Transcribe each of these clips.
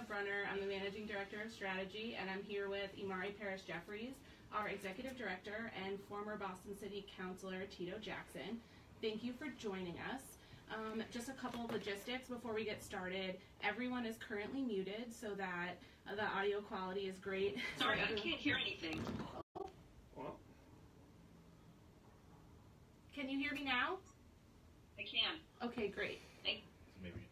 Brunner. I'm the Managing Director of Strategy, and I'm here with Imari Jeffries, our Executive Director, and former Boston City Councilor Tito Jackson. Thank you for joining us. Just a couple of logistics before we get started. Everyone is currently muted so that the audio quality is great. Sorry, I can't hear anything. Well, can you hear me now? I can. Okay, great.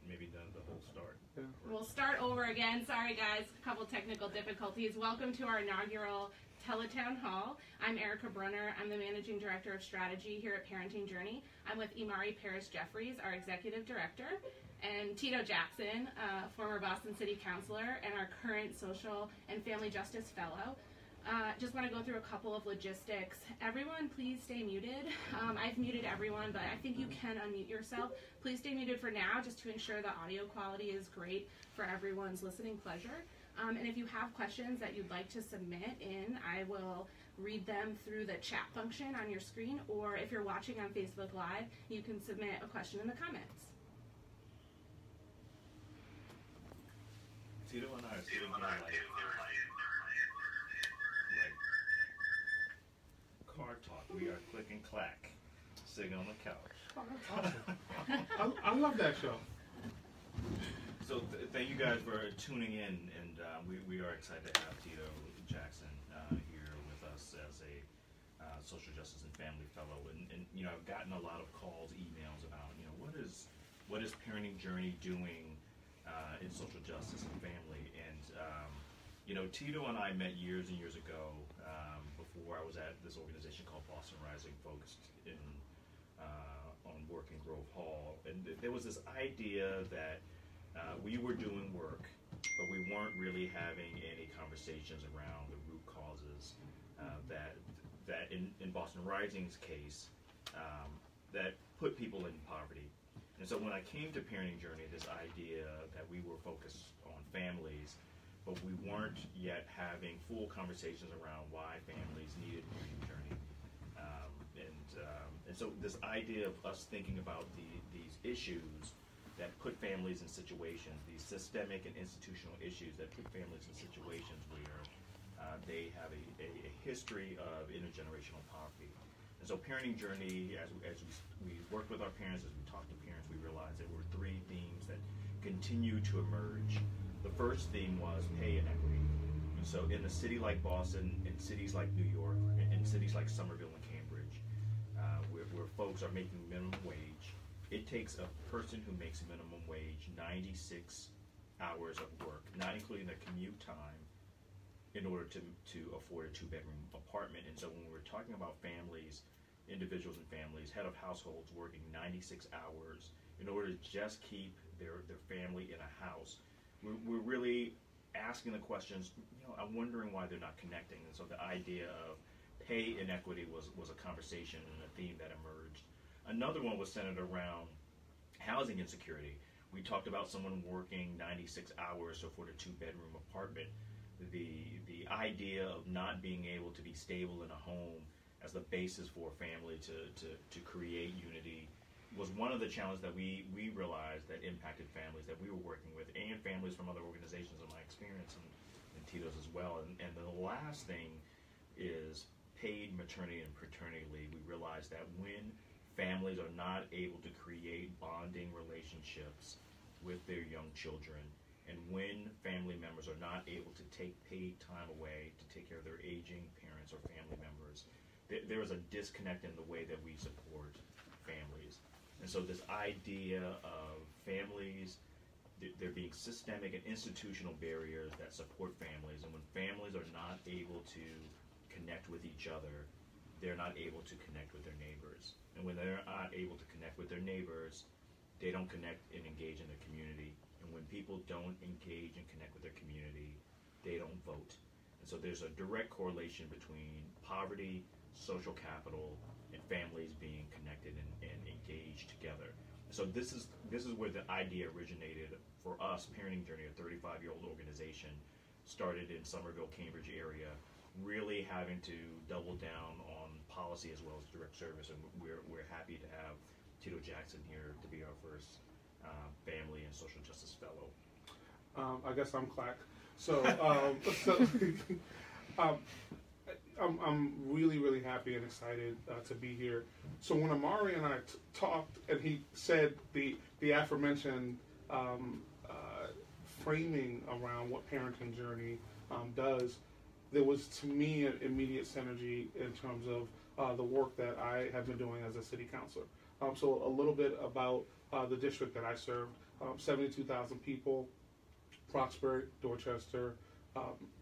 maybe done the whole start. Yeah. We'll start over again. Sorry, guys. A couple technical difficulties. Welcome to our inaugural Tele-Town Hall. I'm Erica Brunner. I'm the Managing Director of Strategy here at Parenting Journey. I'm with Imari Jeffries, our Executive Director, and Tito Jackson, former Boston City Councilor and our current Social and Family Justice Fellow. Just want to go through a couple of logistics. Everyone, please stay muted. I've muted everyone, but I think you can unmute yourself. Please stay muted for now, just to ensure the audio quality is great for everyone's listening pleasure. And if you have questions that you'd like to submit in, I will read them through the chat function on your screen, or if you're watching on Facebook Live, you can submit a question in the comments. Tito and I are sitting here like car talk. We are click and clack, sitting on the couch. Oh, that's awesome. I love that show. So thank you guys for tuning in, and we are excited to have Tito Jackson here with us as a social justice and family fellow. And you know, I've gotten a lot of calls, emails about, you know, what is Parenting Journey doing in social justice and family. And you know, Tito and I met years and years ago before I was at this organization called Boston Rising, focused in on work in Grove Hall. And there was this idea that we were doing work, but we weren't really having any conversations around the root causes that in Boston Rising's case, that put people in poverty. And so when I came to Parenting Journey, this idea that we were focused on families, but we weren't yet having full conversations around why families needed Parenting Journey. And so this idea of us thinking about these issues that put families in situations, these systemic and institutional issues that put families in situations where they have a history of intergenerational poverty. And so Parenting Journey, as we worked with our parents, as we talked to parents, we realized there were three themes that continue to emerge. The first theme was pay inequity. And so in a city like Boston, in cities like New York, in cities like Somerville and Cambridge, where folks are making minimum wage, it takes a person who makes minimum wage 96 hours of work, not including the commute time, in order to afford a two-bedroom apartment. And so when we're talking about families, individuals and families, head of households working 96 hours in order to just keep their family in a house, we're really asking the questions, you know, I'm wondering why they're not connecting. And so the idea of pay inequity was a conversation and a theme that emerged. Another one was centered around housing insecurity. We talked about someone working 96 hours to afford a two-bedroom apartment. The idea of not being able to be stable in a home as the basis for a family to create unity was one of the challenges that we realized that impacted families that we were working with, and families from other organizations in my experience, and Tito's as well. And the last thing is paid maternity and paternity leave. We realized that when families are not able to create bonding relationships with their young children, and when family members are not able to take paid time away to take care of their aging parents or family members, there is a disconnect in the way that we support families. And so this idea of families, there being systemic and institutional barriers that support families, and when families are not able to connect with each other, they're not able to connect with their neighbors. And when they're not able to connect with their neighbors, they don't connect and engage in their community. And when people don't engage and connect with their community, they don't vote. And so there's a direct correlation between poverty, social capital, and families being connected and engaged together. So this is where the idea originated for us. Parenting Journey, a 35-year-old organization, started in Somerville, Cambridge area, really having to double down on policy as well as direct service, and we're happy to have Tito Jackson here to be our first family and social justice fellow. I guess I'm clack. So, um, I'm really, really happy and excited to be here. So when Imari and I talked, and he said the aforementioned framing around what Parenting Journey does, there was, to me, an immediate synergy in terms of the work that I have been doing as a city councilor. So a little bit about the district that I served, 72,000 people, Roxbury, Dorchester,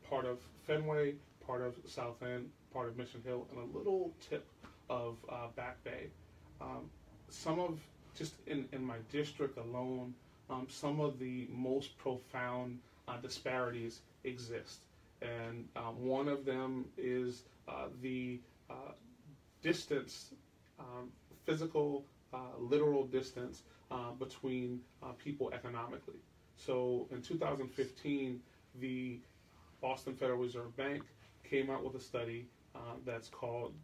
part of Fenway, part of South End, part of Mission Hill, and a little tip of Back Bay. Some of, just in my district alone, some of the most profound disparities exist. And one of them is the distance, physical, literal distance between people economically. So in 2015, the Boston Federal Reserve Bank came out with a study that's called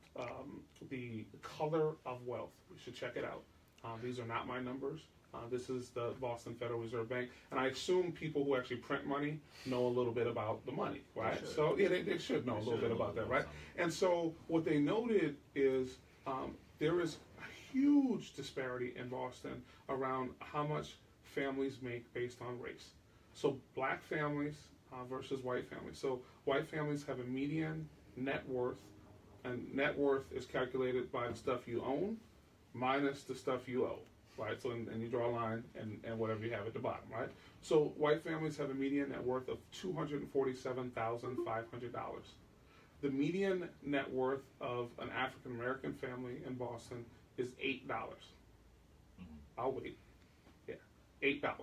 The Color of Wealth. You should check it out. These are not my numbers. This is the Boston Federal Reserve Bank. And I assume people who actually print money know a little bit about the money, right? So yeah, they should know a little bit about that, right? And so what they noted is there is a huge disparity in Boston around how much families make based on race. So black families versus white families. So white families have a median net worth, and net worth is calculated by the stuff you own minus the stuff you owe, right? So and you draw a line and whatever you have at the bottom, right? So white families have a median net worth of $247,500. The median net worth of an African American family in Boston is $8. I'll wait. Yeah, $8.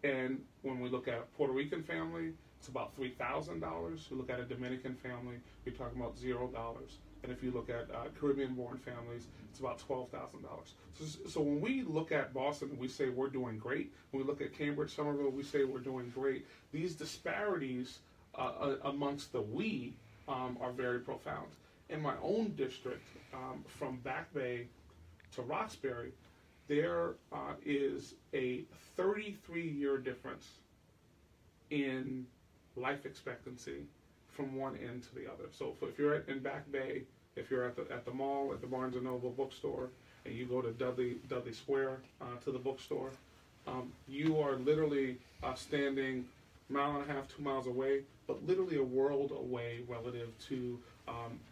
And when we look at a Puerto Rican family, it's about $3,000. You look at a Dominican family, you're talking about $0. And if you look at Caribbean-born families, it's about $12,000. So when we look at Boston, we say we're doing great. When we look at Cambridge, Somerville, we say we're doing great. These disparities amongst the we are very profound. In my own district, from Back Bay to Roxbury, there is a 33-year difference in life expectancy from one end to the other. So if you're in Back Bay, if you're at the mall, at the Barnes & Noble bookstore, and you go to Dudley Square to the bookstore, you are literally standing a mile and a half, 2 miles away, but literally a world away relative to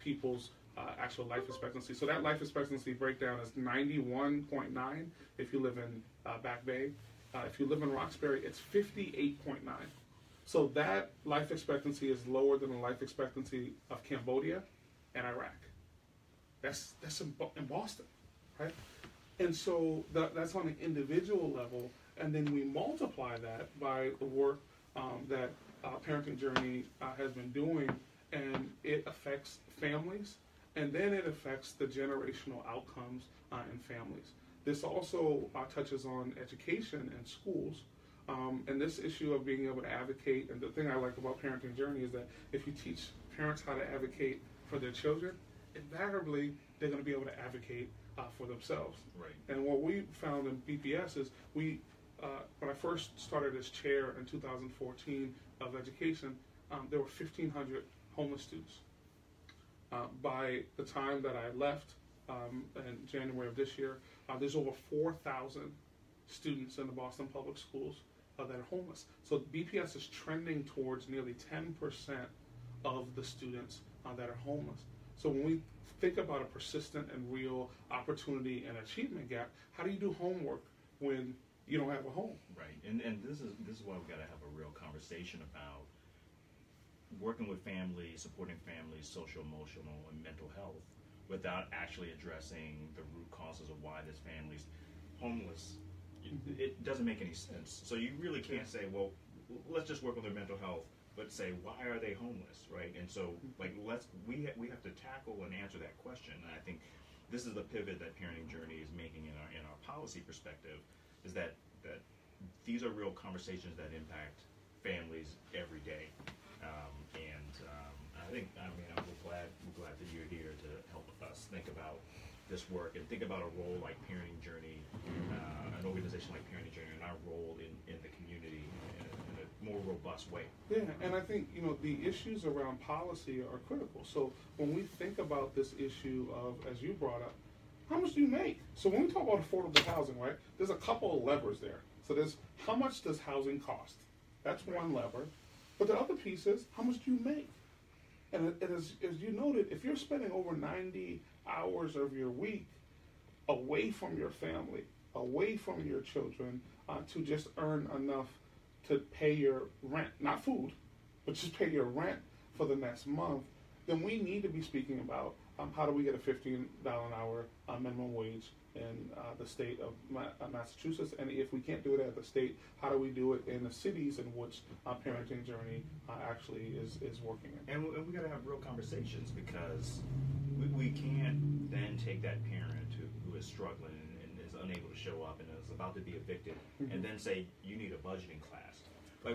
people's actual life expectancy. So that life expectancy breakdown is 91.9 if you live in Back Bay. If you live in Roxbury, it's 58.9. So that life expectancy is lower than the life expectancy of Cambodia and Iraq. That's in Boston, right? And so that's on an individual level, and then we multiply that by the work that Parenting Journey has been doing, and it affects families, and then it affects the generational outcomes in families. This also touches on education and schools. And this issue of being able to advocate, and the thing I like about Parenting Journey is that if you teach parents how to advocate for their children, invariably they're going to be able to advocate for themselves. Right. And what we found in BPS is when I first started as chair in 2014 of education, there were 1,500 homeless students. By the time that I left in January of this year, there's over 4,000 students in the Boston Public Schools that are homeless. So BPS is trending towards nearly 10% of the students that are homeless. So when we think about a persistent and real opportunity and achievement gap, how do you do homework when you don't have a home? Right, and this is why we've got to have a real conversation about working with families, supporting families, social, emotional, and mental health, without actually addressing the root causes of why this family's homeless. It doesn't make any sense. So you really can't say, well, let's just work on their mental health, but say, why are they homeless, right? And so, like, we have to tackle and answer that question. And I think this is the pivot that Parenting Journey is making in our policy perspective, is that these are real conversations that impact families every day. I'm glad that you're here to help us think about this work and think about a role like Parenting Journey, an organization like Parenting Journey, and our role in the community, in a more robust way. Yeah, and I think, the issues around policy are critical. So when we think about this issue of, as you brought up, how much do you make? So when we talk about affordable housing, right, there's a couple of levers there. So there's how much does housing cost? That's one lever. But the other piece is, how much do you make? And as you noted, if you're spending over 90 hours of your week away from your family, away from your children, to just earn enough to pay your rent, not food, but just pay your rent for the next month, then we need to be speaking about how do we get a $15 an hour minimum wage in the state of Massachusetts, and if we can't do it at the state, how do we do it in the cities in which Parenting Journey actually is working in? And we got to have real conversations, because we can't then take that parent who is struggling and is unable to show up and is about to be evicted, and then say, you need a budgeting class. Why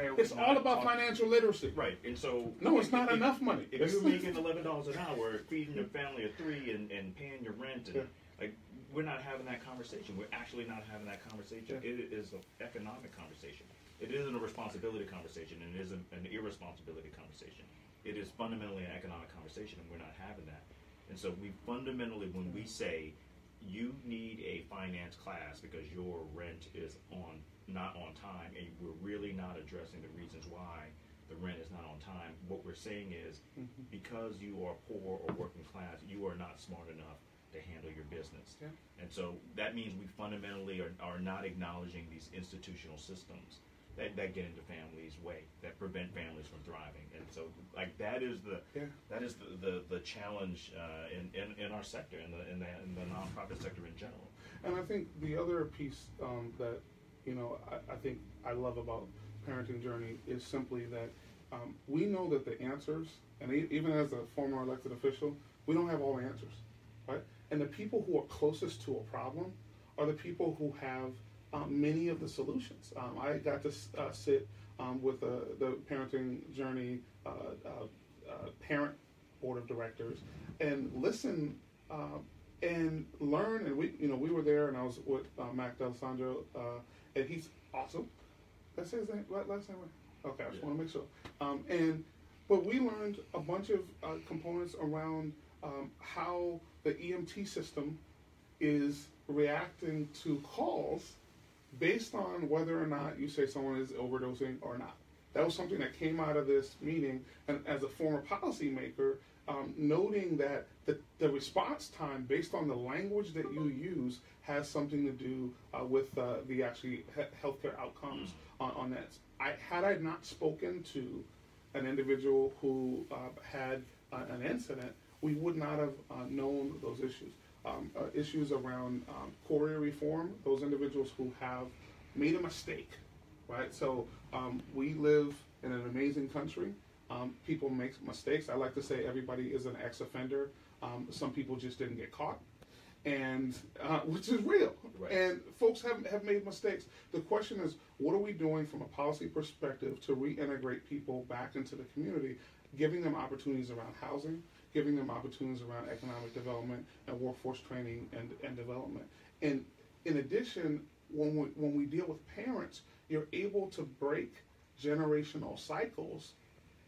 are we It's all about financial literacy. Right, and so... No, it's not enough money. If you're making $11 an hour, feeding your family of 3 and paying your rent, and we're not having that conversation. We're actually not having that conversation. Yeah. It is an economic conversation. It isn't a responsibility conversation, and it isn't an irresponsibility conversation. It is fundamentally an economic conversation, and we're not having that. And so we fundamentally, when we say, you need a finance class because your rent is not on time, and we're really not addressing the reasons why the rent is not on time, what we're saying is, because you are poor or working class, you are not smart enough to handle your business. Yeah. And so that means we fundamentally are not acknowledging these institutional systems that get into families' way, that prevent families from thriving. And so that is the challenge in our sector, in the nonprofit sector in general. And I think the other piece that I think I love about Parenting Journey is simply that we know that the answers, and even as a former elected official, we don't have all the answers, right? And the people who are closest to a problem are the people who have many of the solutions. I got to sit with the Parenting Journey parent board of directors and listen and learn. And we were there, and I was with Mac D'Alessandro, and he's awesome. Did I say his name, last name right? Okay, I just want to make sure. But we learned a bunch of components around how the EMT system is reacting to calls based on whether or not you say someone is overdosing or not. That was something that came out of this meeting, and as a former policymaker, noting that the response time based on the language that you use has something to do with the actually healthcare outcomes on that. Had I not spoken to an individual who had an incident, we would not have known those issues. Issues around courier reform, those individuals who have made a mistake, right? So we live in an amazing country. People make mistakes. I like to say everybody is an ex-offender. Some people just didn't get caught, and which is real. Right. And folks have made mistakes. The question is, what are we doing from a policy perspective to reintegrate people back into the community, giving them opportunities around housing, giving them opportunities around economic development and workforce training and development. And in addition, when we deal with parents, you're able to break generational cycles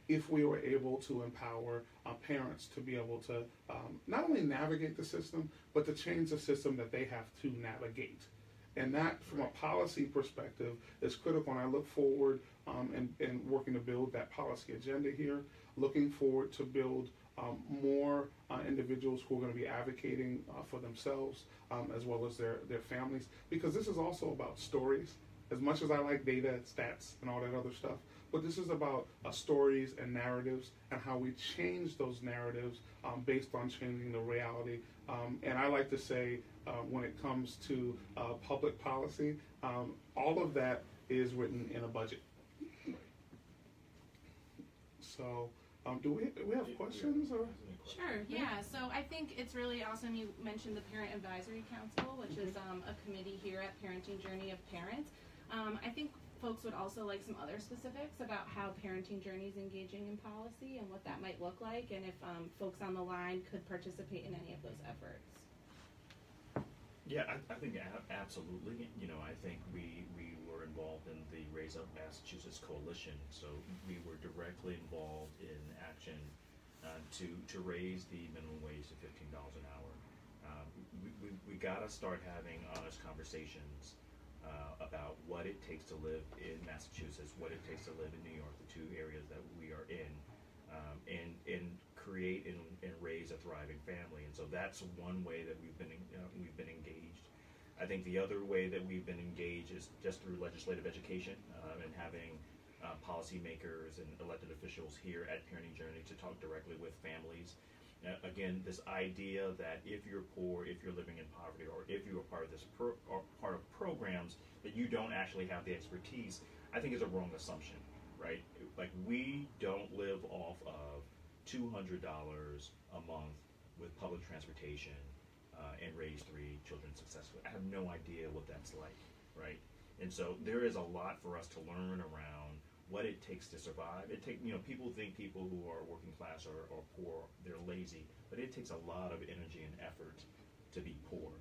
if we were able to empower parents to be able to not only navigate the system, but to change the system that they have to navigate. And that, from a policy perspective, is critical. And I look forward in working to build that policy agenda here, looking forward to build more individuals who are going to be advocating for themselves as well as their families, because this is also about stories. As much as I like data, stats, and all that other stuff, but this is about stories and narratives and how we change those narratives based on changing the reality. And I like to say, when it comes to public policy, all of that is written in a budget. So, do we have questions? Or? Sure, yeah. So I think it's really awesome you mentioned the Parent Advisory Council, which is a committee here at Parenting Journey of Parents. I think folks would also like some other specifics about how Parenting Journey is engaging in policy and what that might look like, and if folks on the line could participate in any of those efforts. Yeah, I think absolutely. I think we were involved in the Raise Up Massachusetts Coalition, so we were directly involved in action to raise the minimum wage to $15 an hour. We got to start having honest conversations about what it takes to live in Massachusetts, what it takes to live in New York, the two areas that we are in, and create and raise a thriving family. And so that's one way that we've been engaged. I think the other way that we've been engaged is just through legislative education and having policymakers and elected officials here at Parenting Journey to talk directly with families. Again, this idea that if you're poor, if you're living in poverty, or if you are part of this or part of programs, that you don't actually have the expertise, I think is a wrong assumption, right? Like, we don't live off of $200 a month with public transportation and raise 3 children successfully. I have no idea what that's like, right? And so there is a lot for us to learn around what it takes to survive. People think people who are working class or poor, they're lazy, but it takes a lot of energy and effort to be poor,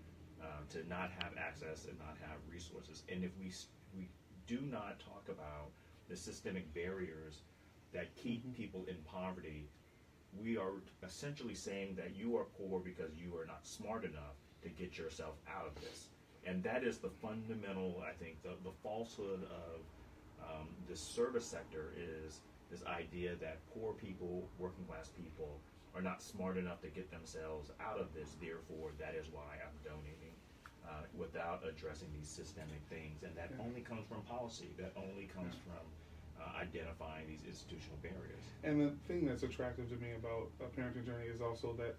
to not have access and not have resources. And if we do not talk about the systemic barriers that keep people in poverty, we are essentially saying that you are poor because you are not smart enough to get yourself out of this. And that is the fundamental, I think, the falsehood of the service sector, is this idea that poor people, working class people, are not smart enough to get themselves out of this. Therefore, that is why I'm donating, without addressing these systemic things. And that only comes from policy. That only comes from identifying these institutional barriers. And the thing that's attractive to me about Parenting Journey is also that,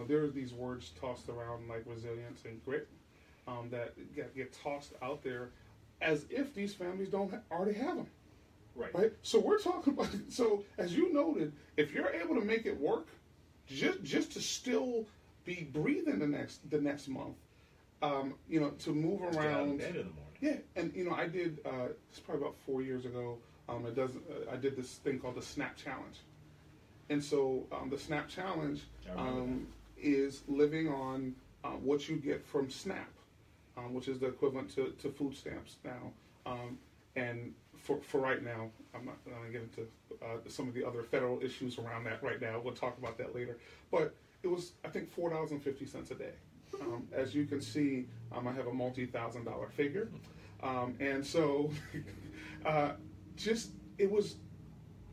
there are these words tossed around like resilience and grit that get tossed out there as if these families don't already have them. Right. So we're talking about, so as you noted, if you're able to make it work, just to still be breathing the next month, to move around. Get out of bed in the morning. Yeah, and I did. It's probably about 4 years ago. I did this thing called the SNAP Challenge, and so the SNAP Challenge is living on what you get from SNAP, which is the equivalent to food stamps now. And for right now, I'm not going to get into some of the other federal issues around that right now. We'll talk about that later. But it was, I think, $4.50 a day. As you can see, I have a multi-$1,000 figure. And so it was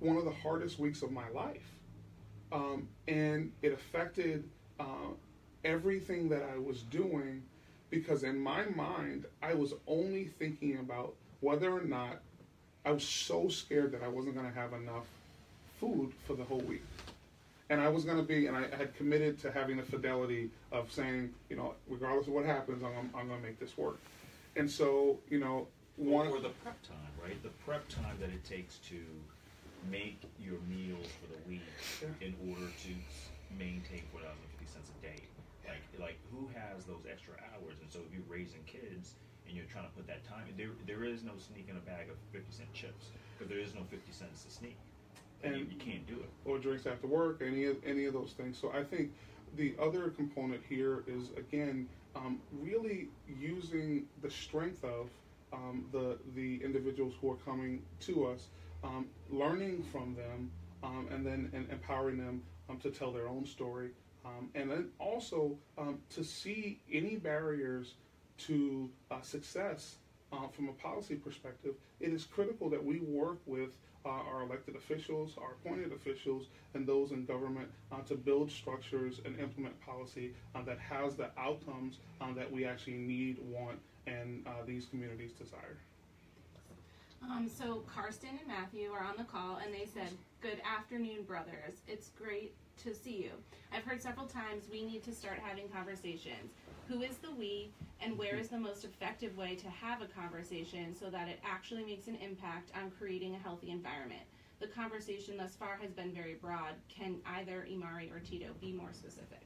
one of the hardest weeks of my life. And it affected everything that I was doing, because in my mind, I was only thinking about whether or not I was so scared that I wasn't going to have enough food for the whole week. And I was going to be, and I had committed to having the fidelity of saying, regardless of what happens, I'm going to make this work. And so, or the prep time, right? The prep time that it takes to make your meals for the week in order to maintain $4.50 a day. Like who has those extra hours? And so if you're raising kids and you're trying to put that time, there is no sneaking a bag of 50-cent chips, because there is no 50 cents to sneak. And you can't do it. Or drinks after work, any of those things. So I think the other component here is, again, really using the strength of the individuals who are coming to us, learning from them, and then empowering them to tell their own story, and then also to see any barriers to success from a policy perspective. It is critical that we work with our elected officials, our appointed officials, and those in government to build structures and implement policy that has the outcomes that we actually need, want, and these communities desire. So Karsten and Matthew are on the call, and they said, "Good afternoon, brothers. It's great to see you. I've heard several times we need to start having conversations. Who is the we, and where is the most effective way to have a conversation so that it actually makes an impact on creating a healthy environment? The conversation thus far has been very broad. Can either Imari or Tito be more specific?"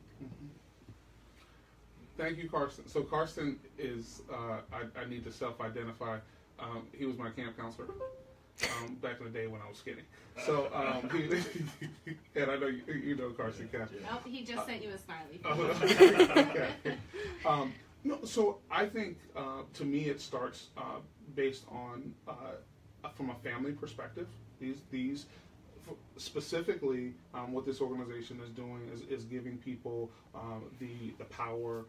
Thank you, Karsten. So Karsten is, I need to self-identify. He was my camp counselor back in the day when I was skinny. So, and I know you know Karsten. Oh, he just sent you a smiley. Okay. No, so I think to me it starts based on from a family perspective. These specifically what this organization is doing is giving people the power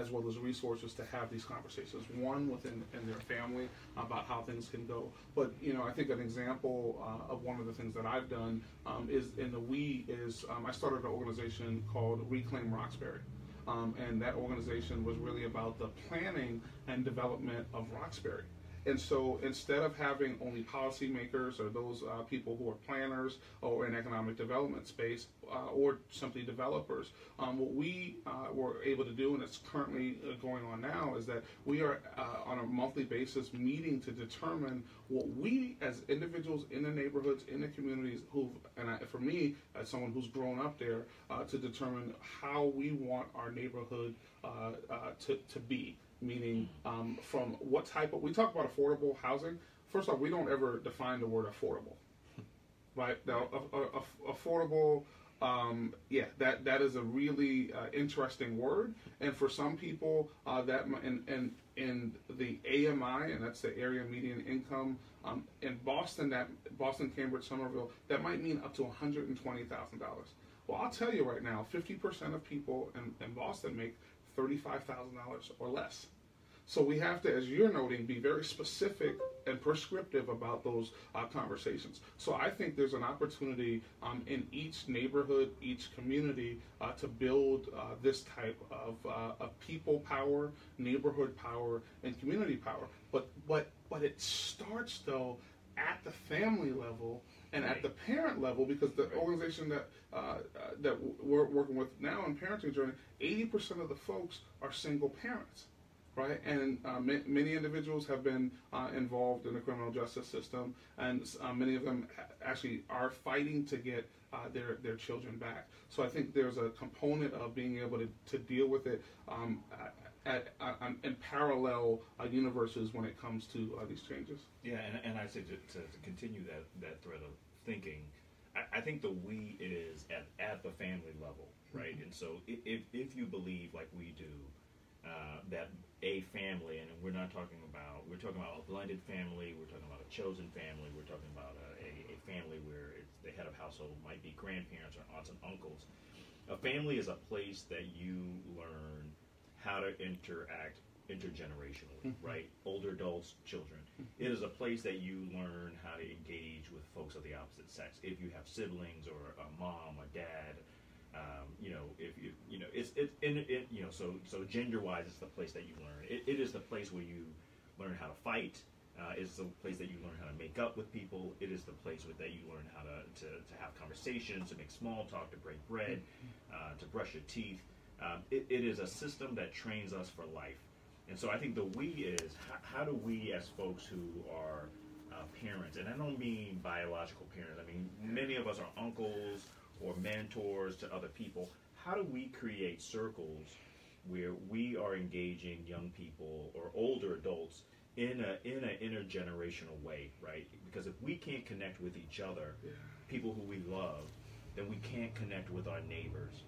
as well as resources to have these conversations. One within their family about how things can go. But I think an example of one of the things that I've done is in the I started an organization called Reclaim Roxbury. And that organization was really about the planning and development of Roxbury. And so instead of having only policymakers or those people who are planners or in economic development space or simply developers, what we were able to do, and it's currently going on now, is that we are on a monthly basis meeting to determine what we as individuals in the neighborhoods, in the communities, for me, as someone who's grown up there, to determine how we want our neighborhood to be. Meaning from what type of, we talk about affordable housing. First off, we don't ever define the word affordable, right? Now, affordable, that is a really interesting word. And for some people, that in the AMI, and that's the area median income, in Boston, Cambridge, Somerville, that might mean up to $120,000. Well, I'll tell you right now, 50% of people in Boston make $35,000 or less. So we have to, as you're noting, be very specific and prescriptive about those conversations. So I think there's an opportunity in each neighborhood, each community, to build this type of people power, neighborhood power, and community power. But it starts though at the family level and at the parent level, because the organization that we're working with now in Parenting Journey, 80% of the folks are single parents, right? And many individuals have been involved in the criminal justice system, and many of them actually are fighting to get their children back. So I think there's a component of being able to deal with it in parallel universes when it comes to these changes. Yeah, and I say to continue that thread of thinking, I think the we is at the family level, right? Mm-hmm. And so if you believe like we do that a family, and we're talking about a blended family, we're talking about a chosen family, we're talking about a family where the head of household might be grandparents or aunts and uncles. A family is a place that you learn how to interact intergenerationally, right? Older adults, children. It is a place that you learn how to engage with folks of the opposite sex. If you have siblings or a mom or dad, so gender-wise, it's the place that you learn. It is the place where you learn how to fight. It's the place that you learn how to make up with people. It is the place that you learn how to have conversations, to make small talk, to break bread, to brush your teeth. It is a system that trains us for life. And so I think the we is, how do we as folks who are parents, and I don't mean biological parents, I mean many of us are uncles or mentors to other people. How do we create circles where we are engaging young people or older adults in an intergenerational way, right? Because if we can't connect with each other, people who we love, then we can't connect with our neighbors.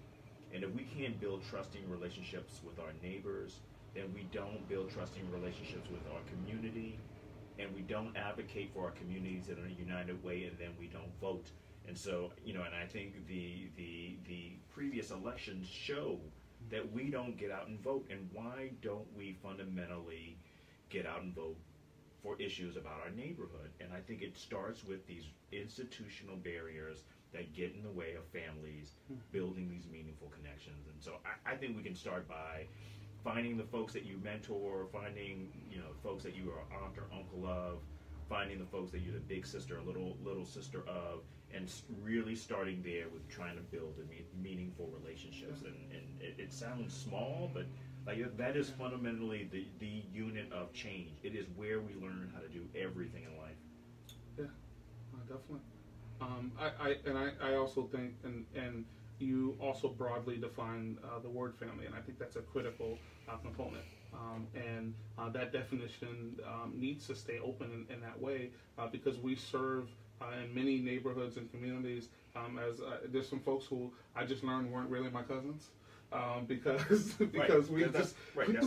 And if we can't build trusting relationships with our neighbors, then we don't build trusting relationships with our community, and we don't advocate for our communities in a united way, and then we don't vote. And so, and I think the previous elections show that we don't get out and vote. And why don't we fundamentally get out and vote for issues about our neighborhood? And I think it starts with these institutional barriers that get in the way of families building these meaningful connections. And so I think we can start by finding the folks that you mentor, finding folks that you are aunt or uncle of, finding the folks that you're the big sister or little sister of, and really starting there with trying to build meaningful relationships. And it sounds small, but that is fundamentally the unit of change. It is where we learn how to do everything in life. Yeah, definitely. I also think, and you also broadly define the word family, and I think that's a critical component. And that definition needs to stay open in that way because we serve in many neighborhoods and communities as there's some folks who I just learned weren't really my cousins. because that's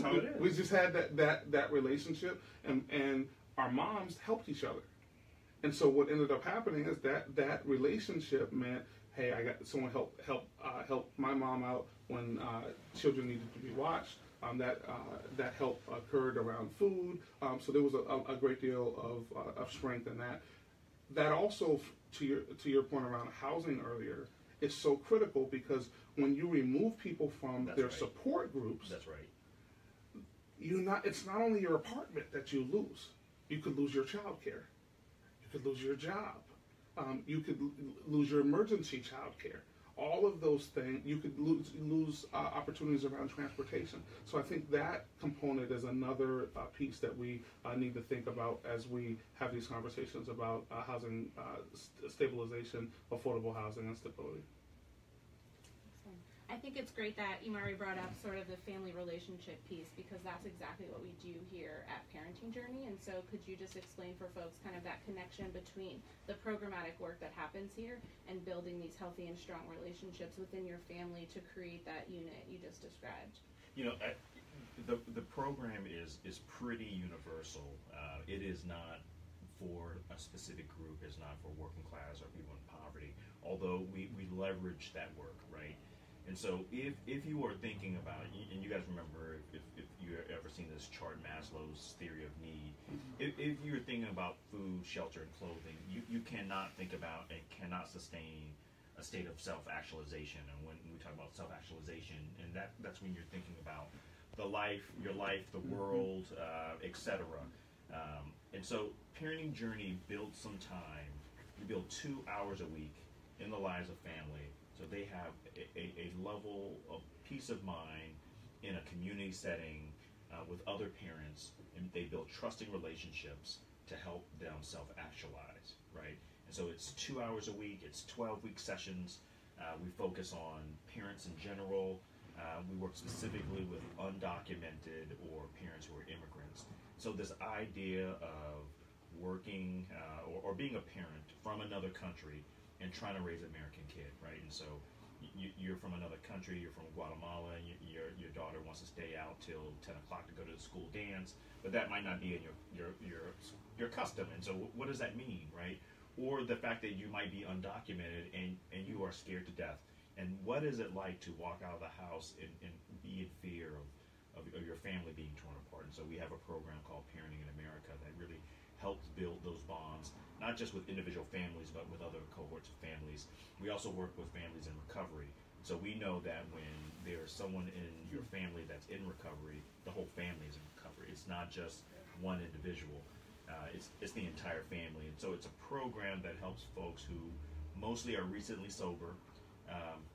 how it is. We just had that relationship, and our moms helped each other. And so what ended up happening is that relationship meant, hey, I got someone help my mom out when children needed to be watched. That help occurred around food. So there was a great deal of strength in that. That also, to your point around housing earlier, is so critical, because when you remove people from their support groups, that's right. It's not only your apartment that you lose. You could lose your child care. You could lose your job. You could lose your emergency child care. All of those things, you could lose opportunities around transportation. So I think that component is another piece that we need to think about as we have these conversations about housing stabilization, affordable housing, and stability. I think it's great that Imari brought up sort of the family relationship piece, because that's exactly what we do here at Parenting Journey. And so could you just explain for folks kind of that connection between the programmatic work that happens here and building these healthy and strong relationships within your family to create that unit you just described? The program is pretty universal. It is not for a specific group. It's not for working class or people in poverty, although we leverage that work, right? And so if you are thinking about, and you guys remember, if you ever seen this chart, Maslow's theory of need, if you're thinking about food, shelter, and clothing, you cannot think about and cannot sustain a state of self-actualization. And when we talk about self-actualization, and that's when you're thinking about your life, the world, etc. And so Parenting Journey builds some time. We build 2 hours a week in the lives of family, so they have a level of peace of mind in a community setting with other parents, and they build trusting relationships to help them self-actualize, right? And so it's 2 hours a week, it's 12-week sessions. We focus on parents in general. We work specifically with undocumented or parents who are immigrants. So this idea of working or being a parent from another country and trying to raise an American kid, right? And so you're from another country, you're from Guatemala, and your daughter wants to stay out till 10 o'clock to go to the school dance, but that might not be in your custom. And so what does that mean, right? Or the fact that you might be undocumented and you are scared to death. And what is it like to walk out of the house and be in fear of your family being torn apart? And so we have a program called Parenting in America that really helps build those bonds, not just with individual families, but with other cohorts of families. We also work with families in recovery. So we know that when there's someone in your family that's in recovery, the whole family is in recovery. It's not just one individual. It's the entire family. And so it's a program that helps folks who mostly are recently sober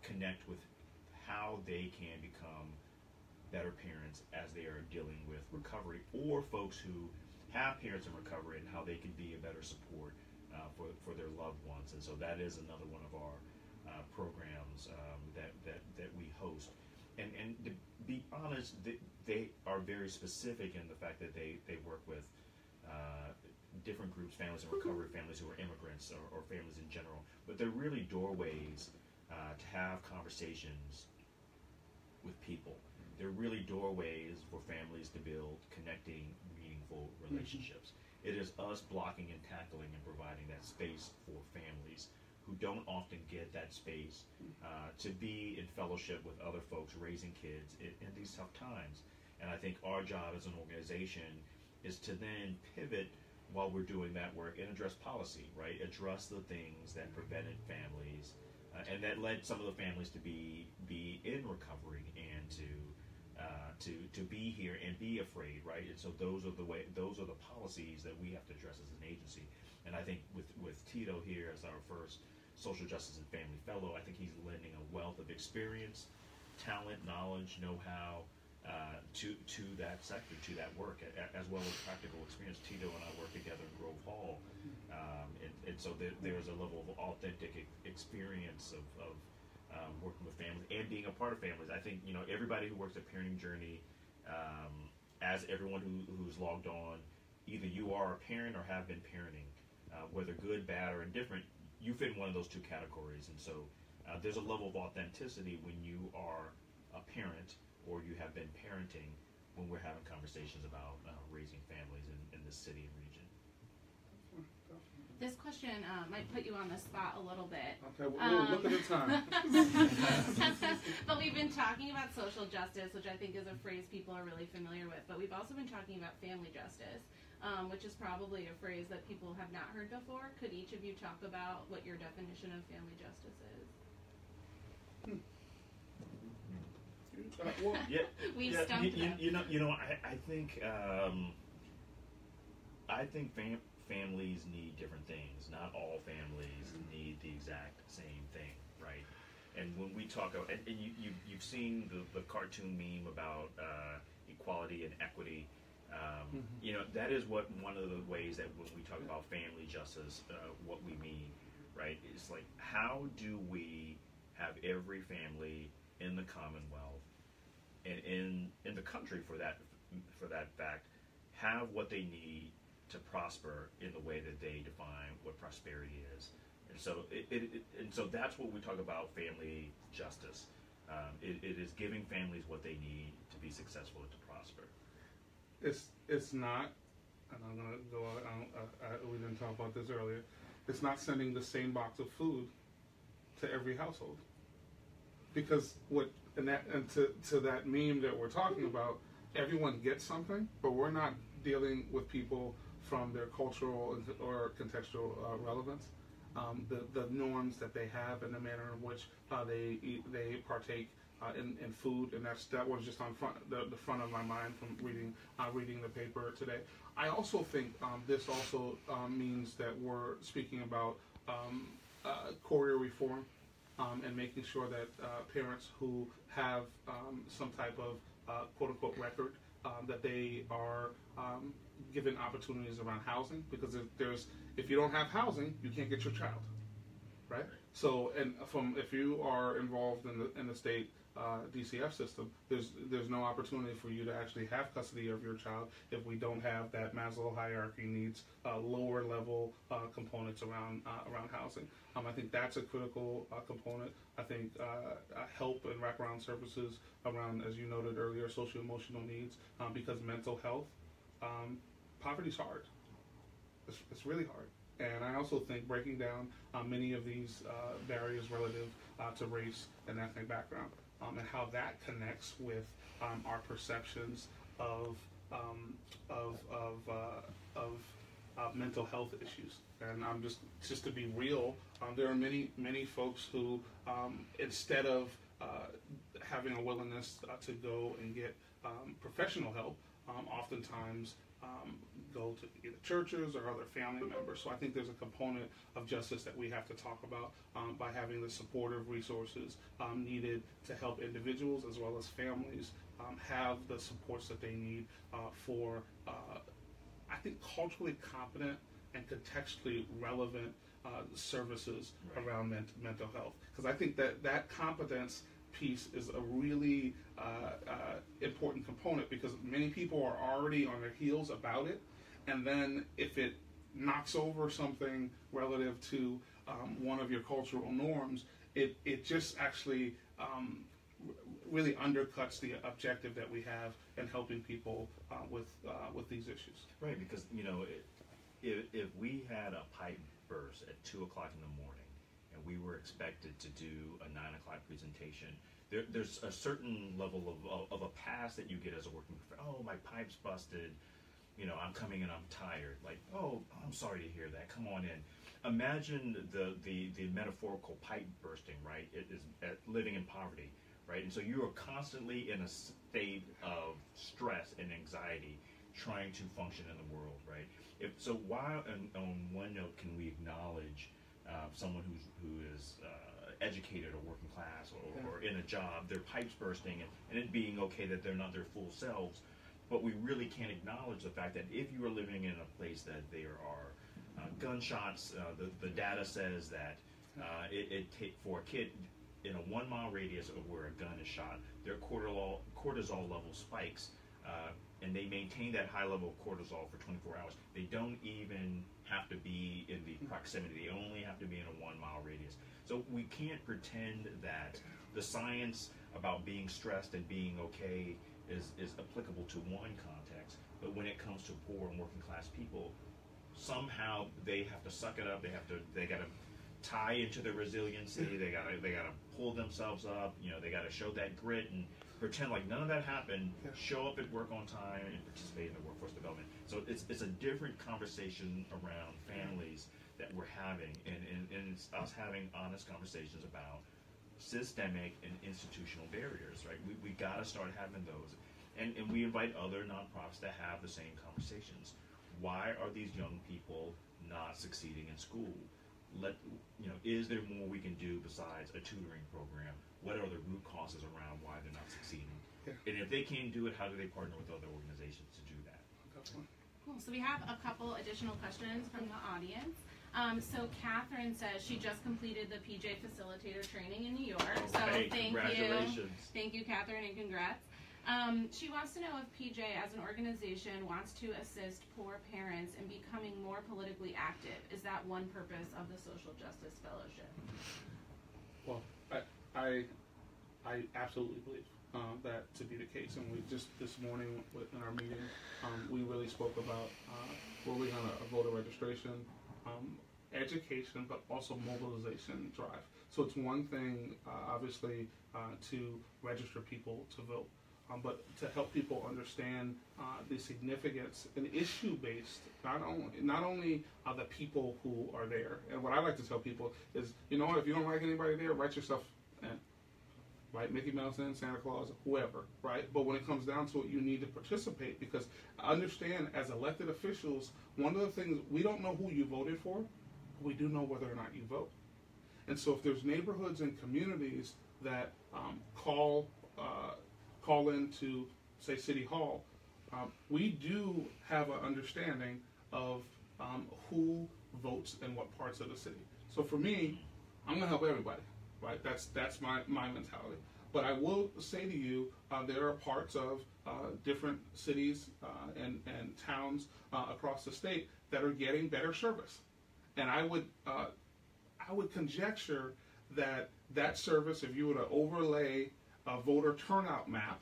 connect with how they can become better parents as they are dealing with recovery, or folks who have parents in recovery and how they can be a better support for their loved ones. And so that is another one of our programs that we host. And to be honest, they are very specific in the fact that they work with different groups, families in recovery, families who are immigrants, or families in general. But they're really doorways to have conversations with people. They're really doorways for families to build connecting, meaningful relationships. It is us blocking and tackling and providing that space for families who don't often get that space to be in fellowship with other folks raising kids in these tough times. And I think our job as an organization is to then pivot while we're doing that work and address policy, right? Address the things that prevented families and that led some of the families to be in recovery and to be here and be afraid, right? And so those are the policies that we have to address as an agency. And I think with Tito here as our first social justice and family fellow, I think he's lending a wealth of experience, talent, knowledge, know-how to that sector, to that work, as well as practical experience. Tito and I work together in Grove Hall, and so there's a level of authentic experience of working with families and being a part of families. I think everybody who works at Parenting Journey, as everyone who's logged on, either you are a parent or have been parenting, whether good, bad, or indifferent, you fit in one of those two categories. And so there's a level of authenticity when you are a parent or you have been parenting when we're having conversations about raising families in this city and region? This question might put you on the spot a little bit. Okay, well, look at the time. But we've been talking about social justice, which I think is a phrase people are really familiar with. But we've also been talking about family justice, which is probably a phrase that people have not heard before. Could each of you talk about what your definition of family justice is? Well, We've stumped them. I think families need different things. Not all families need the exact same thing, right? And when we talk about, and you've seen the cartoon meme about equality and equity. That is one of the ways that when we talk about family justice, what we mean, right? It's like, how do we have every family in the Commonwealth and in the country for that fact have what they need to prosper in the way that they define what prosperity is. And so and so that's what we talk about family justice. It is giving families what they need to be successful and to prosper. It's not, and I'm gonna go. We didn't talk about this earlier. It's not sending the same box of food to every household, because to that meme that we're talking about, everyone gets something, but we're not dealing with people from their cultural or contextual relevance, the norms that they have, and the manner in which they partake in food, and that was just on the front of my mind from reading the paper today. I also think this also means that we're speaking about career reform and making sure that parents who have some type of quote unquote record that they are given opportunities around housing, because if you don't have housing, you can't get your child, right? So, and if you are involved in the state DCF system, there's no opportunity for you to actually have custody of your child if we don't have that Maslow hierarchy needs lower level components around housing. I think that's a critical component. I think help and wraparound services around, as you noted earlier, social emotional needs, because mental health, poverty's hard. It's really hard. And I also think breaking down many of these barriers relative to race and ethnic background, and how that connects with our perceptions of mental health issues. And I'm just to be real, there are many folks who, instead of having a willingness to go and get professional help, oftentimes go to either churches or other family members. So I think there's a component of justice that we have to talk about by having the supportive resources needed to help individuals as well as families have the supports that they need for, I think, culturally competent and contextually relevant services around mental health. Because I think that competence piece is a really important component, because many people are already on their heels about it, and then if it knocks over something relative to one of your cultural norms, it just actually really undercuts the objective that we have in helping people with these issues. Right, because if we had a pipe burst at 2 o'clock in the morning and we were expected to do a 9 o'clock presentation, there's a certain level of a pass that you get as a working professional. Oh, my pipe's busted. I'm coming in, I'm tired. Like, oh, I'm sorry to hear that. Come on in. Imagine the metaphorical pipe bursting, right? It is living in poverty, right? And so you are constantly in a state of stress and anxiety trying to function in the world, right? So why, on one note, can we acknowledge someone who is educated or working class or in a job, their pipes bursting, and it being okay that they're not their full selves, but we really can't acknowledge the fact that if you are living in a place that there are gunshots, the data says that for a kid in a 1 mile radius of where a gun is shot, their cortisol level spikes, and they maintain that high level of cortisol for 24 hours. They don't even have to be in the proximity. They only have to be in a 1 mile radius. So we can't pretend that the science about being stressed and being okay is applicable to one context, but when it comes to poor and working class people, somehow they have to suck it up. They got to tie into their resiliency. They got to pull themselves up. They got to show that grit and pretend like none of that happened. Show up at work on time and participate in the workforce development. So it's a different conversation around families that we're having, and it's us having honest conversations about systemic and institutional barriers, right? We got to start having those, and we invite other nonprofits to have the same conversations. Why are these young people not succeeding in school? Is there more we can do besides a tutoring program? What are the root causes around why they're not succeeding? Yeah. And if they can't do it, how do they partner with other organizations to do that? Cool. So we have a couple additional questions from the audience. So Catherine says she just completed the PJ facilitator training in New York. So thank you. Thank you, Catherine, and congrats. She wants to know if PJ as an organization wants to assist poor parents in becoming more politically active. Is that one purpose of the Social Justice Fellowship? Well, I absolutely believe that to be the case. And we just this morning in our meeting, we really spoke about rolling on a voter registration, education, but also mobilization drive. So it's one thing, obviously, to register people to vote. But to help people understand the significance and issue-based, not only the people who are there. And what I like to tell people is, you know what, if you don't like anybody there, write yourself in. Right, Mickey Mouse in, Santa Claus, whoever, right? But when it comes down to it, you need to participate, because understand, as elected officials, one of the things, we don't know who you voted for, but we do know whether or not you vote. And so if there's neighborhoods and communities that call into, say, City Hall, we do have an understanding of who votes in what parts of the city. So for me, I'm going to help everybody, right? That's my mentality. But I will say to you, there are parts of different cities and towns across the state that are getting better service. And I would conjecture that service, if you were to overlay a voter turnout map,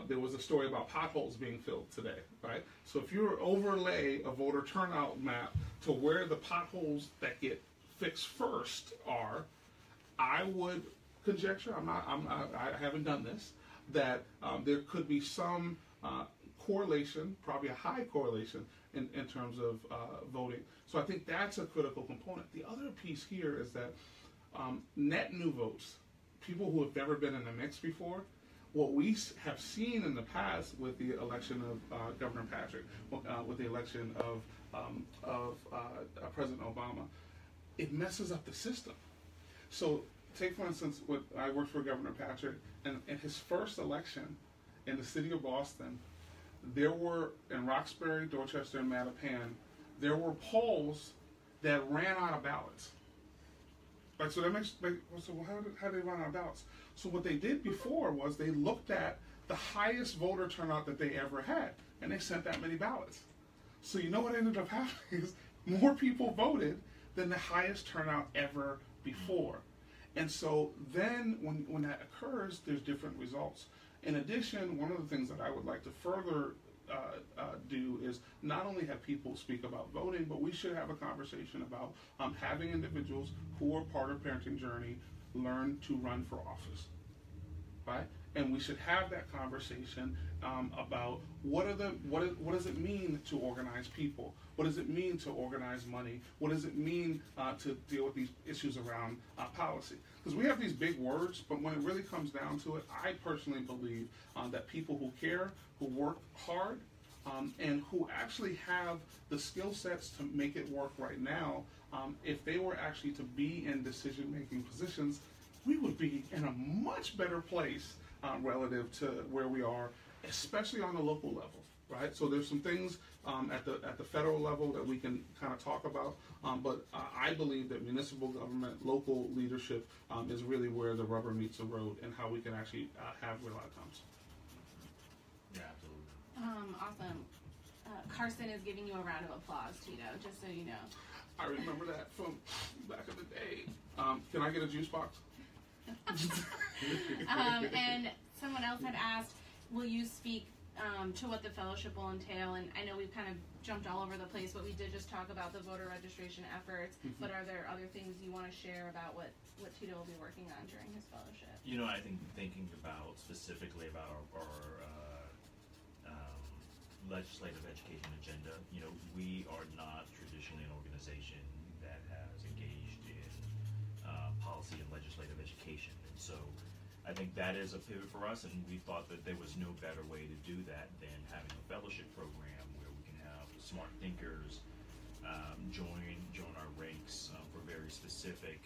there was a story about potholes being filled today, right? So if you overlay a voter turnout map to where the potholes that get fixed first are, I would conjecture, I haven't done this, that there could be some correlation, probably a high correlation in terms of voting. So I think that's a critical component. The other piece here is that net new votes, people who have never been in the mix before, what we have seen in the past with the election of Governor Patrick, with the election of President Obama, it messes up the system. So take, for instance, I worked for Governor Patrick, and in his first election in the city of Boston, there were, in Roxbury, Dorchester, and Mattapan, there were polls that ran out of ballots. Right, so that makes, so how did they run out of ballots? So what they did before was they looked at the highest voter turnout that they ever had, and they sent that many ballots. So you know what ended up happening is more people voted than the highest turnout ever before. And so then when that occurs, there's different results. In addition, one of the things that I would like to further do is not only have people speak about voting, but we should have a conversation about having individuals who are part of Parenting Journey learn to run for office, right? And we should have that conversation about what does it mean to organize people? What does it mean to organize money? What does it mean to deal with these issues around policy? Because we have these big words, but when it really comes down to it, I personally believe that people who care, who work hard, and who actually have the skill sets to make it work right now, if they were actually to be in decision-making positions, we would be in a much better place relative to where we are, especially on the local level, right? So there's some things at the federal level that we can kind of talk about, but I believe that municipal government, local leadership is really where the rubber meets the road and how we can actually have real outcomes. Yeah, absolutely. Awesome. Carson is giving you a round of applause, Tito, just so you know. I remember that from back in the day. Can I get a juice box? And someone else had asked, will you speak to what the fellowship will entail? And I know we've kind of jumped all over the place, but we did just talk about the voter registration efforts. But are there other things you want to share about what Tito will be working on during his fellowship? You know, I think thinking about specifically about our legislative education agenda, you know, we are not traditionally an organization that has engaged in policy and legislative education. And so I think that is a pivot for us, and we thought that there was no better way to do that than having a fellowship program where we can have smart thinkers join our ranks for very specific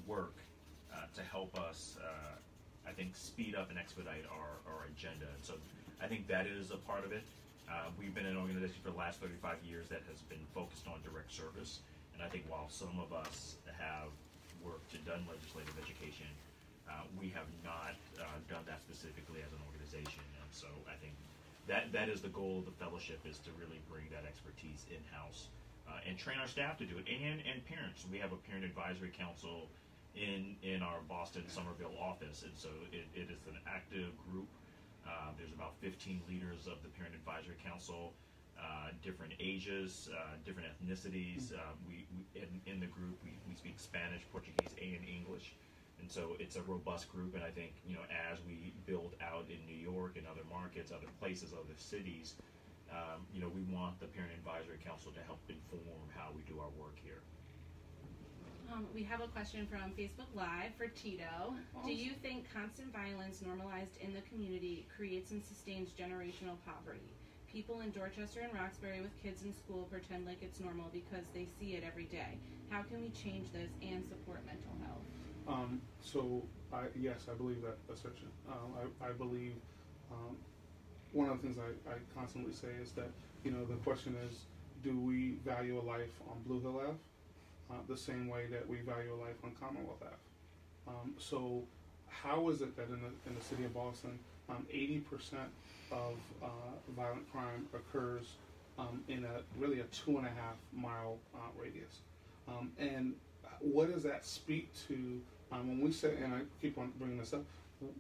work to help us, I think, speed up and expedite our agenda. And so I think that is a part of it. We've been an organization for the last 35 years that has been focused on direct service, and I think while some of us have worked and done legislative education, we have not done that specifically as an organization. And so I think that is the goal of the fellowship, is to really bring that expertise in-house and train our staff to do it, and parents. We have a parent advisory council in our Boston Somerville office, and so it is an active group. There's about 15 leaders of the Parent Advisory Council, different ages, different ethnicities. We in the group, we speak Spanish, Portuguese, and English. And so it's a robust group, and I think, you know, as we build out in New York and other markets, other places, other cities, you know, we want the Parent Advisory Council to help inform how we do our work here. We have a question from Facebook Live for Tito. Do you think constant violence normalized in the community creates and sustains generational poverty? People in Dorchester and Roxbury with kids in school pretend like it's normal because they see it every day. How can we change this and support mental health? Yes, I believe that assertion. I believe one of the things I constantly say is that, you know, the question is, do we value a life on Blue Hill Ave the same way that we value a life on Commonwealth Ave? So how is it that in the city of Boston, 80% of violent crime occurs in really a 2.5 mile radius? And what does that speak to when we say, and I keep on bringing this up,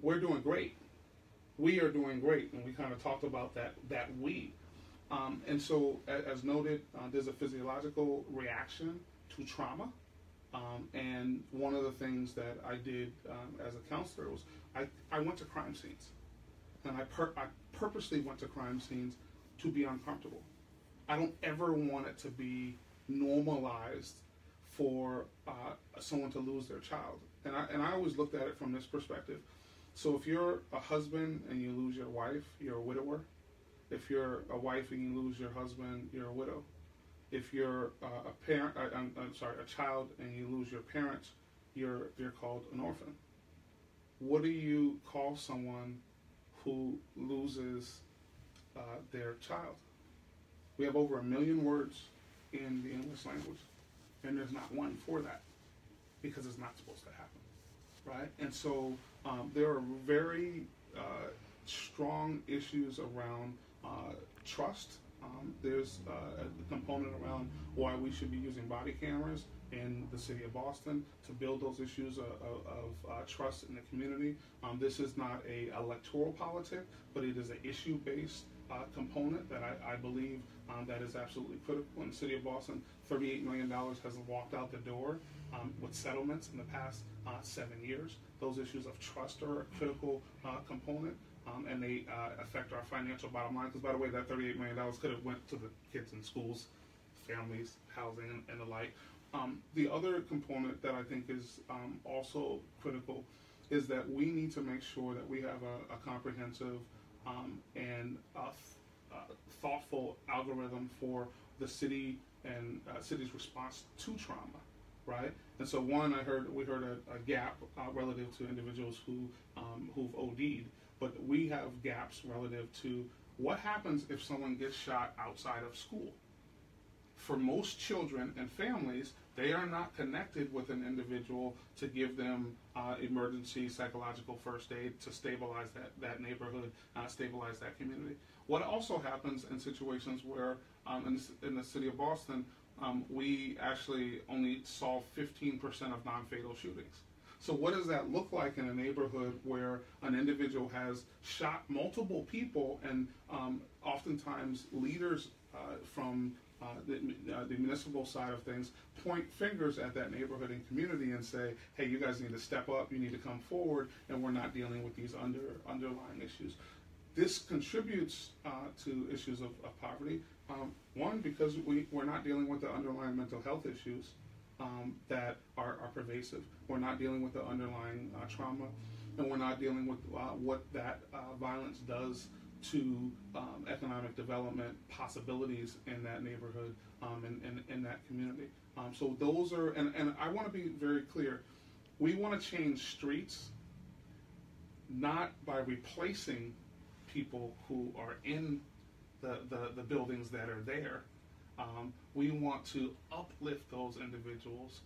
we're doing great. We are doing great, and we kind of talked about that we. And so, as noted, there's a physiological reaction to trauma. And one of the things that I did as a counselor was I went to crime scenes. And I purposely went to crime scenes to be uncomfortable. I don't ever want it to be normalized for someone to lose their child. And I always looked at it from this perspective. So if you're a husband and you lose your wife, you're a widower. If you're a wife and you lose your husband, you're a widow. If you're a child and you lose your parents, you're called an orphan. What do you call someone who loses their child? We have over 1 million words in the English language, and there's not one for that, because it's not supposed to happen, right? And so there are very strong issues around trust. There's a component around why we should be using body cameras in the city of Boston to build those issues of trust in the community. This is not a electoral politic, but it is an issue-based component that I believe that is absolutely critical. In the city of Boston, $38 million has walked out the door with settlements in the past 7 years. Those issues of trust are a critical component. And they affect our financial bottom line. Because, by the way, that $38 million could have went to the kids in schools, families, housing, and the like. The other component that I think is also critical is that we need to make sure that we have a comprehensive and thoughtful algorithm for the city and city's response to trauma, right? And so, one, we heard a gap relative to individuals who've OD'd. But we have gaps relative to what happens if someone gets shot outside of school. For most children and families, they are not connected with an individual to give them emergency psychological first aid to stabilize that neighborhood, stabilize that community. What also happens in situations where, in the city of Boston, we actually only solve 15% of non-fatal shootings. So what does that look like in a neighborhood where an individual has shot multiple people, and oftentimes leaders from the municipal side of things point fingers at that neighborhood and community and say, hey, you guys need to step up, you need to come forward, and we're not dealing with these underlying issues. This contributes to issues of poverty. One, because we're not dealing with the underlying mental health issues that are pervasive. We're not dealing with the underlying trauma, and we're not dealing with what that violence does to economic development possibilities in that neighborhood and in that community. So those are, and I want to be very clear, we want to change streets not by replacing people who are in the buildings that are there. We want to uplift those individuals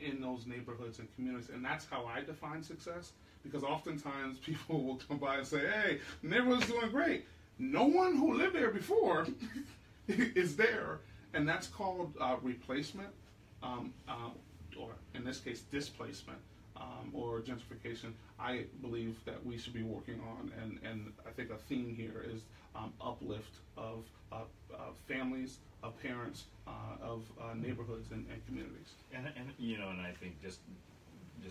in those neighborhoods and communities, and that's how I define success, because oftentimes people will come by and say, hey, the neighborhood's doing great. No one who lived there before is there, and that's called replacement, or in this case, displacement, or gentrification. I believe that we should be working on, and I think a theme here is uplift of families, of parents, of neighborhoods and communities. And and I think just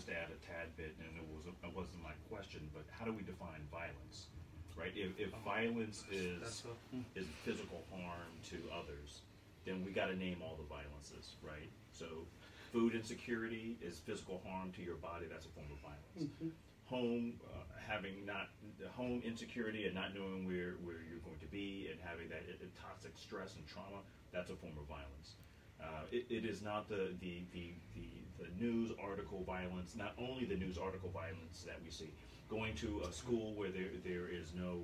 to add a tad bit, and it wasn't my question, but how do we define violence, right? If violence is physical harm to others, then we got to name all the violences, right? So food insecurity is physical harm to your body. That's a form of violence. Mm-hmm. Home insecurity and not knowing where you're going to be and having that toxic stress and trauma, that's a form of violence. It is not the news article violence, not only the news article violence that we see. Going to a school where there is no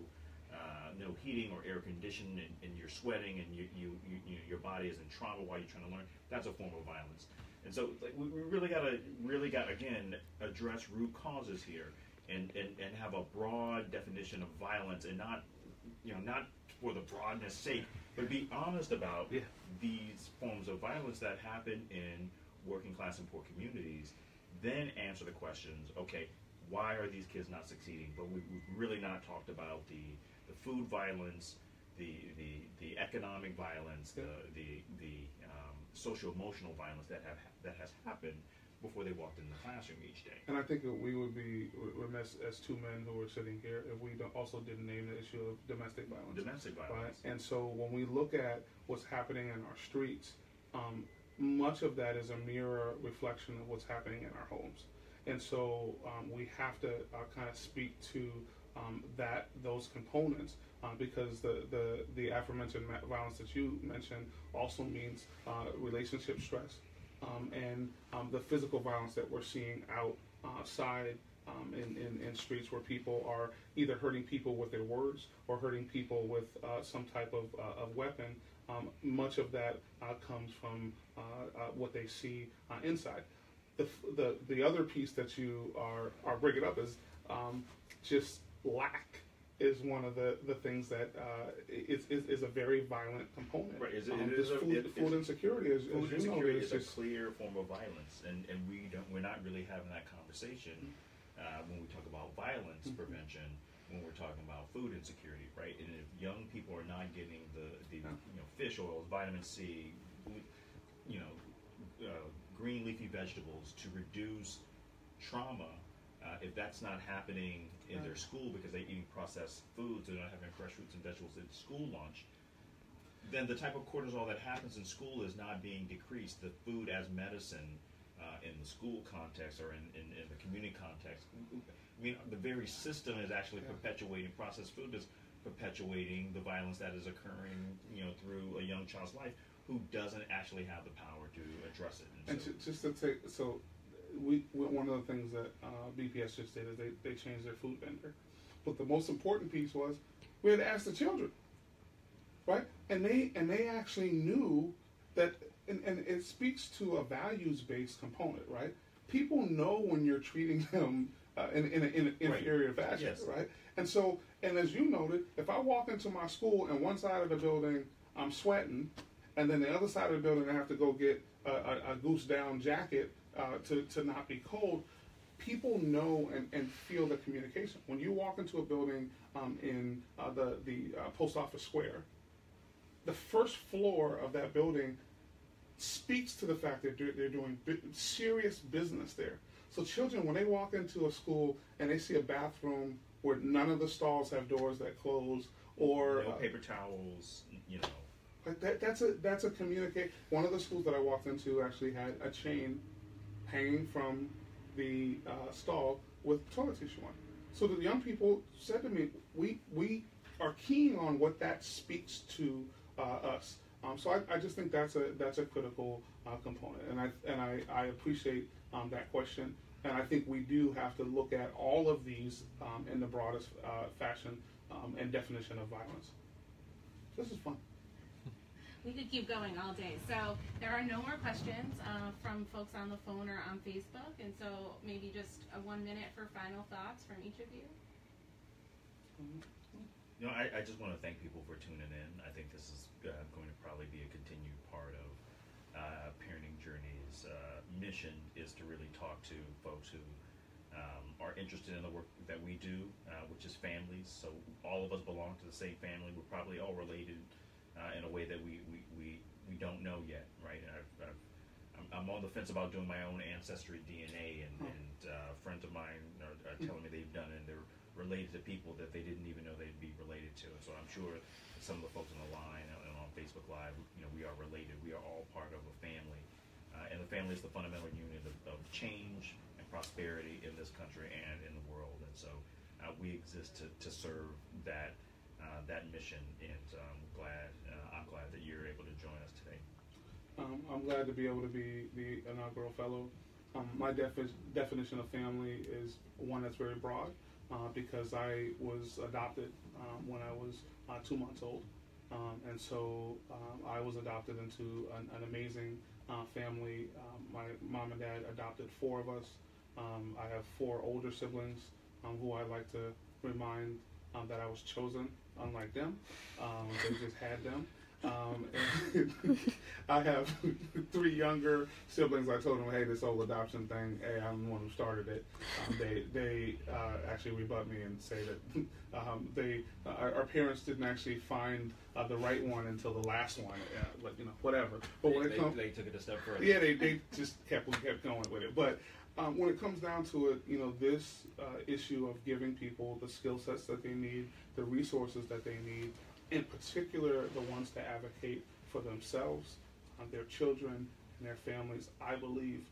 heating or air conditioning, and you're sweating and your body is in trauma while you're trying to learn, that's a form of violence. And so we really got again address root causes here and have a broad definition of violence, and not for the broadness sake, but be honest about these forms of violence that happen in working class and poor communities. Then answer the questions, okay, why are these kids not succeeding? But we've really not talked about the food violence, the economic violence, the social emotional violence that has happened before they walked in the classroom each day. And I think we would be remiss as two men who are sitting here if we also didn't name the issue of domestic violence. Domestic violence. Right? And so when we look at what's happening in our streets, much of that is a mirror reflection of what's happening in our homes. And so we have to kind of speak to those components, because the aforementioned violence that you mentioned also means relationship stress, and the physical violence that we're seeing outside in streets, where people are either hurting people with their words or hurting people with some type of weapon. Much of that comes from what they see inside. The other piece that you are bringing up is just lack is one of the things that is a very violent component. Right. Food insecurity, as food you insecurity know, is a clear form of violence, and we're not really having that conversation when we talk about violence prevention, when we're talking about food insecurity, right? And if young people are not getting the fish oils, vitamin C, green leafy vegetables to reduce trauma, if that's not happening in their school because they're eating processed foods, they're not having fresh fruits and vegetables at school lunch, then the type of cortisol that happens in school is not being decreased. The food as medicine in the school context or in the community context, I mean, the very system is actually perpetuating, processed food is perpetuating the violence that is occurring, through a young child's life who doesn't actually have the power to address it. And just to take, one of the things that BPS just did is they changed their food vendor. But the most important piece was we had to ask the children, right? And they actually knew that, and it speaks to a values-based component, right? People know when you're treating them in an inferior fashion, right? And so, and as you noted, if I walk into my school and one side of the building I'm sweating, and then the other side of the building I have to go get a goose down jacket to not be cold, people know and feel the communication. When you walk into a building in the Post Office Square, the first floor of that building speaks to the fact that they're doing serious business there. So children, when they walk into a school and they see a bathroom where none of the stalls have doors that close, or no paper towels, like that's a communicate. One of the schools that I walked into actually had a chain hanging from the stall with toilet tissue on. So the young people said to me, we are keen on what that speaks to us. So I just think that's a critical component, and I appreciate that question. And I think we do have to look at all of these in the broadest fashion and definition of violence. This is fun. We could keep going all day. So there are no more questions from folks on the phone or on Facebook, and so maybe just 1 minute for final thoughts from each of you. I just want to thank people for tuning in. I think this is going to probably be a continued part of Parenting Journey's mission, is to really talk to folks who are interested in the work that we do, which is families. So all of us belong to the same family. We're probably all related in a way that we don't know yet, right? And I'm on the fence about doing my own ancestry DNA, and friends of mine are telling me they've done it, and they're related to people that they didn't even know they'd be related to. And so I'm sure some of the folks on the line and on Facebook Live, we are related. We are all part of a family, and the family is the fundamental unit of change and prosperity in this country and in the world. And so we exist to serve that mission, and I'm glad that you're able to join us today. I'm glad to be able to be the inaugural fellow. My definition of family is one that's very broad, because I was adopted when I was 2 months old, and so I was adopted into an amazing family. My mom and dad adopted 4 of us. I have 4 older siblings who I like to remind that I was chosen, unlike them. They just had them. And I have 3 younger siblings. I told them, hey, this whole adoption thing, hey, I'm the one who started it. They actually rebut me and say that our parents didn't actually find the right one until the last one, but whatever. But when it comes, they took it a step further. Yeah, they just kept going with it. But when it comes down to it, this issue of giving people the skill sets that they need, the resources that they need, in particular the ones to advocate for themselves, their children, and their families, I believe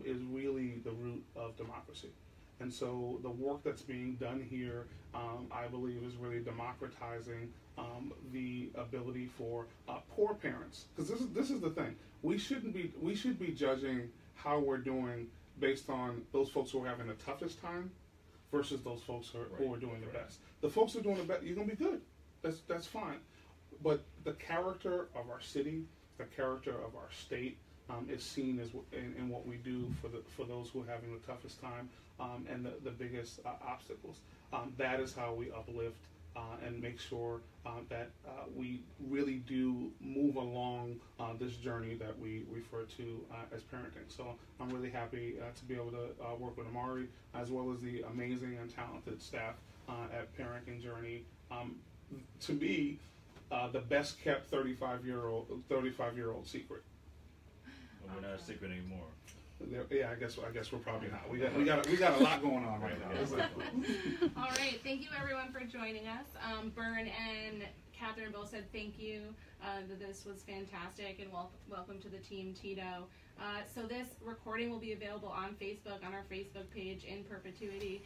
is really the root of democracy. And so the work that's being done here, I believe, is really democratizing the ability for poor parents. Because this is the thing. We should be judging how we're doing based on those folks who are having the toughest time versus those folks who are doing the best. The folks who are doing the best, you're going to be good. That's fine. But the character of our city, the character of our state, is seen as in what we do for those who are having the toughest time and the biggest obstacles. That is how we uplift and make sure that we really do move along this journey that we refer to as parenting. So I'm really happy to be able to work with Imari, as well as the amazing and talented staff at Parenting Journey. To me, the best kept 35-year-old secret. Well, we're not a secret anymore. Yeah, I guess we're probably not. We got a lot going on right now. All right, thank you everyone for joining us. Byrne and Catherine both said thank you. That this was fantastic, and welcome to the team, Tito. So this recording will be available on Facebook, on our Facebook page in perpetuity.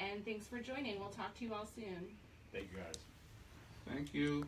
And thanks for joining. We'll talk to you all soon. Thank you, guys. Thank you.